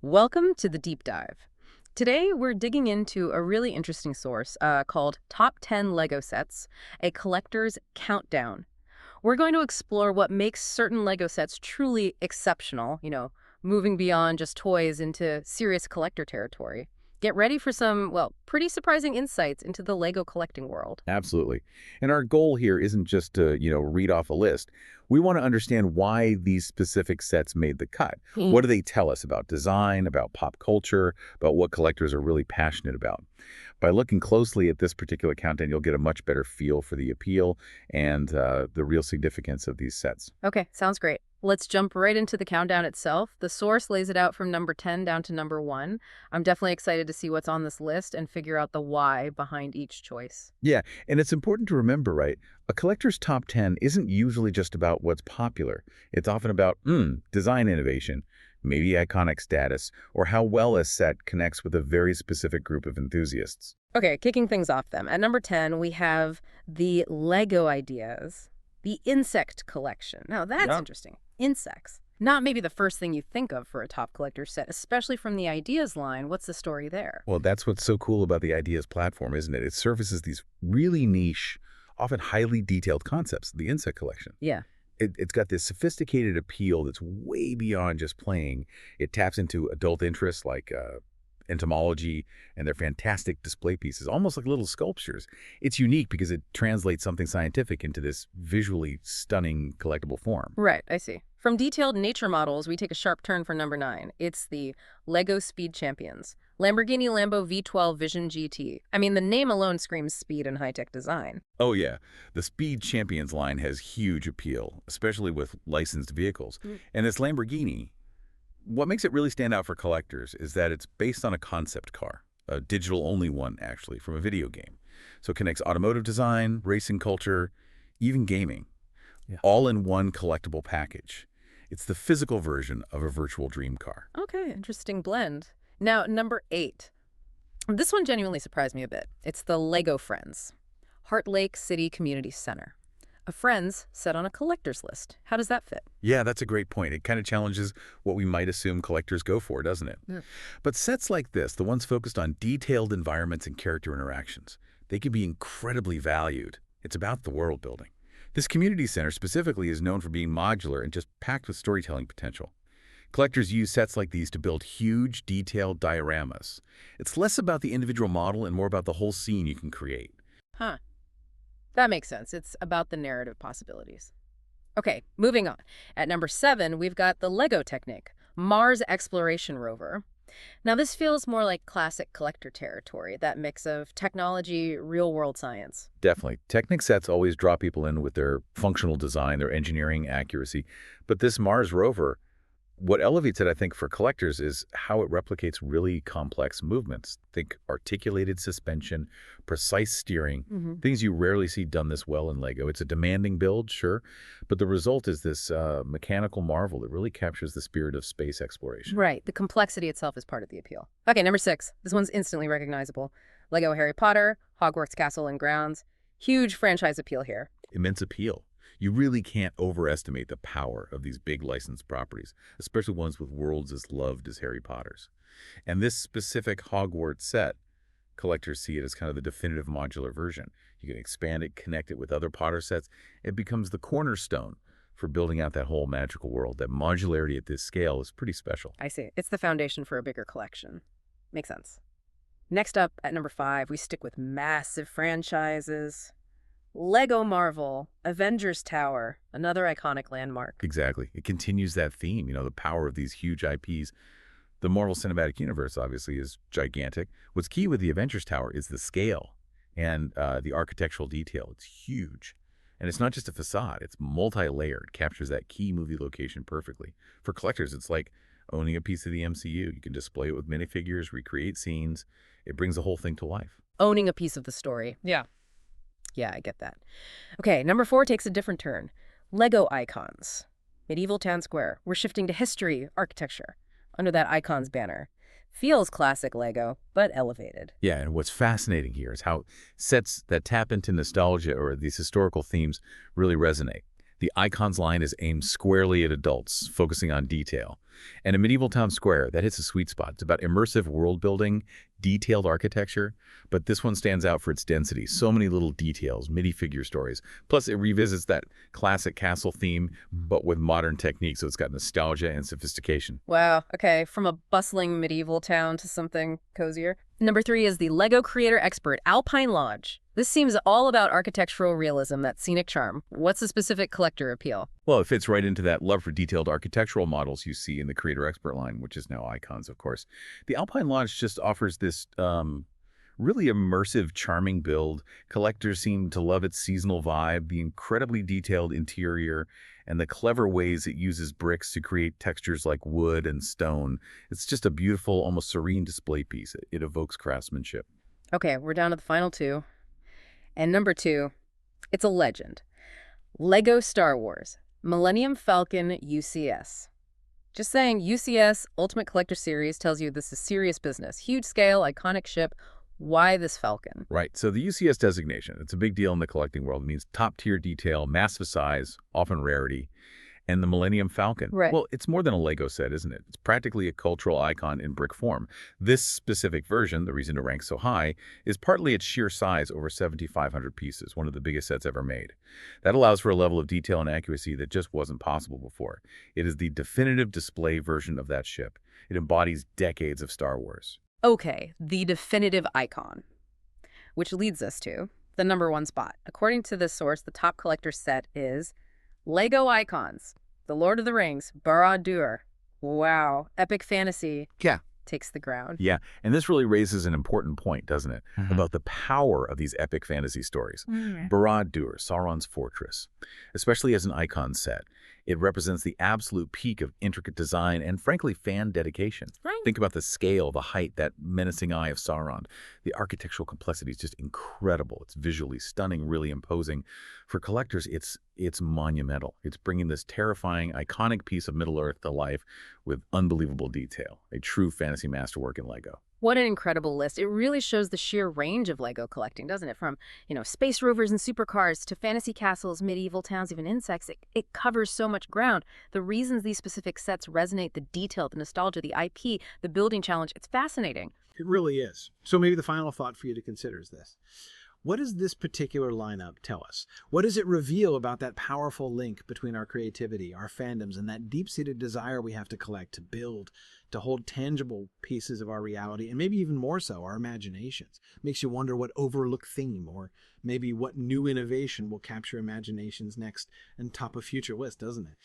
Welcome to the deep dive. Today, we're digging into a really interesting source called Top 10 Lego Sets, a collector's countdown. We're going to explore what makes certain Lego sets truly exceptional, moving beyond just toys into serious collector territory. Get ready for some, well, pretty surprising insights into the Lego collecting world. Absolutely. And our goal here isn't just to, read off a list. We want to understand why these specific sets made the cut. What do they tell us about design, about pop culture, about what collectors are really passionate about? By looking closely at this particular countdown, you'll get a much better feel for the appeal and the real significance of these sets. Okay, sounds great. Let's jump right into the countdown itself. The source lays it out from number 10 down to number 1. I'm definitely excited to see what's on this list and figure out the why behind each choice. Yeah, and it's important to remember, right? A collector's top 10 isn't usually just about what's popular. It's often about, design innovation, maybe iconic status, or how well a set connects with a very specific group of enthusiasts. Okay, kicking things off then. At number 10, we have the Lego Ideas, the Insect Collection. Now, that's Yeah. interesting. Insects. Not maybe the first thing you think of for a top collector set, especially from the Ideas line. What's the story there? Well, that's what's so cool about the Ideas platform, isn't it? It surfaces these really niche, often highly detailed concepts, the insect collection. Yeah. It's got this sophisticated appeal that's way beyond just playing. It taps into adult interests like entomology, and they're fantastic display pieces, almost like little sculptures. It's unique because it translates something scientific into this visually stunning collectible form. Right, I see. From detailed nature models, we take a sharp turn for number 9. It's the Lego Speed Champions. Lamborghini Lambo V12 Vision GT. I mean, the name alone screams speed and high-tech design. Oh yeah, the Speed Champions line has huge appeal, especially with licensed vehicles. And this Lamborghini, what makes it really stand out for collectors is that it's based on a concept car, a digital-only one, actually, from a video game. So it connects automotive design, racing culture, even gaming, all in one collectible package. It's the physical version of a virtual dream car. Okay, interesting blend. Now, number 8. This one genuinely surprised me a bit. It's the Lego Friends. Heart Lake City Community Center. A Friends set on a collector's list. How does that fit? Yeah, that's a great point. It kind of challenges what we might assume collectors go for, doesn't it? Yeah. But sets like this, the ones focused on detailed environments and character interactions, they can be incredibly valued. It's about the world building. This community center specifically is known for being modular and just packed with storytelling potential. Collectors use sets like these to build huge, detailed dioramas. It's less about the individual model and more about the whole scene you can create. Huh. That makes sense. It's about the narrative possibilities. Okay, moving on. At number 7, we've got the Lego Technic, Mars Exploration Rover. Now, this feels more like classic collector territory, that mix of technology, real-world science. Definitely. Technic sets always draw people in with their functional design, their engineering accuracy. But this Mars rover, what elevates it, I think, for collectors is how it replicates really complex movements. Think articulated suspension, precise steering, things you rarely see done this well in Lego. It's a demanding build, sure, but the result is this mechanical marvel that really captures the spirit of space exploration. Right, the complexity itself is part of the appeal. Okay, number 6. This one's instantly recognizable. Lego Harry Potter, Hogwarts Castle and Grounds. Huge franchise appeal here. Immense appeal. You really can't overestimate the power of these big licensed properties, especially ones with worlds as loved as Harry Potter's. And this specific Hogwarts set, collectors see it as kind of the definitive modular version. You can expand it, connect it with other Potter sets. It becomes the cornerstone for building out that whole magical world. That modularity at this scale is pretty special. I see. It's the foundation for a bigger collection. Makes sense. Next up, at number 5, we stick with massive franchises. Lego Marvel, Avengers Tower, another iconic landmark. Exactly. It continues that theme, the power of these huge IPs. The Marvel Cinematic Universe, obviously, is gigantic. What's key with the Avengers Tower is the scale and the architectural detail. It's huge. And it's not just a facade. It's multi-layered, captures that key movie location perfectly. For collectors, it's like owning a piece of the MCU. You can display it with minifigures, recreate scenes. It brings the whole thing to life. Owning a piece of the story. Yeah, I get that. Okay, number 4 takes a different turn. Lego Icons. Medieval Town Square. We're shifting to history, architecture, under that Icons banner. Feels classic Lego, but elevated. Yeah, and what's fascinating here is how sets that tap into nostalgia or these historical themes really resonate. The Icons line is aimed squarely at adults, focusing on detail. And in Medieval Town Square, that hits a sweet spot. It's about immersive world building, detailed architecture, but this one stands out for its density. So many little details, MIDI figure stories. Plus, it revisits that classic castle theme, but with modern techniques, so it's got nostalgia and sophistication. Wow, okay, from a bustling medieval town to something cozier. Number 3 is the Lego creator expert, Alpine Lodge. This seems all about architectural realism, that scenic charm. What's the specific collector appeal? Well, it fits right into that love for detailed architectural models you see in the Creator Expert line, which is now Icons, of course. The Alpine Lodge just offers this really immersive, charming build. Collectors seem to love its seasonal vibe, the incredibly detailed interior, and the clever ways it uses bricks to create textures like wood and stone. It's just a beautiful, almost serene display piece. It evokes craftsmanship. Okay, we're down to the final 2. And number 2, it's a legend. Lego Star Wars, Millennium Falcon UCS. Just saying, UCS, Ultimate Collector Series, tells you this is serious business. Huge scale, iconic ship. Why this Falcon? Right. So the UCS designation, it's a big deal in the collecting world. It means top-tier detail, massive size, often rarity. And the Millennium Falcon. Right. Well, it's more than a Lego set, isn't it? It's practically a cultural icon in brick form. This specific version, the reason it ranks so high, is partly its sheer size, over 7,500 pieces, one of the biggest sets ever made. That allows for a level of detail and accuracy that just wasn't possible before. It is the definitive display version of that ship. It embodies decades of Star Wars. Okay, the definitive icon. Which leads us to the number 1 spot. According to this source, the top collector set is Lego Icons, The Lord of the Rings, Barad-dûr. Wow, epic fantasy. Yeah. Takes the ground. Yeah, and this really raises an important point, doesn't it? About the power of these epic fantasy stories. Barad-dûr, Sauron's fortress, especially as an icon set. It represents the absolute peak of intricate design and, frankly, fan dedication. Right. Think about the scale, the height, that menacing eye of Sauron. The architectural complexity is just incredible. It's visually stunning, really imposing. For collectors, it's monumental. It's bringing this terrifying, iconic piece of Middle-earth to life with unbelievable detail. A true fantasy masterwork in Lego. What an incredible list. It really shows the sheer range of Lego collecting, doesn't it? From, space rovers and supercars to fantasy castles, medieval towns, even insects. It covers so much ground. The reasons these specific sets resonate, the detail, the nostalgia, the IP, the building challenge, it's fascinating. It really is. So maybe the final thought for you to consider is this. What does this particular lineup tell us? What does it reveal about that powerful link between our creativity, our fandoms, and that deep-seated desire we have to collect, to build, to hold tangible pieces of our reality, and maybe even more so, our imaginations? Makes you wonder what overlooked theme or maybe what new innovation will capture imaginations next and top a future list, doesn't it?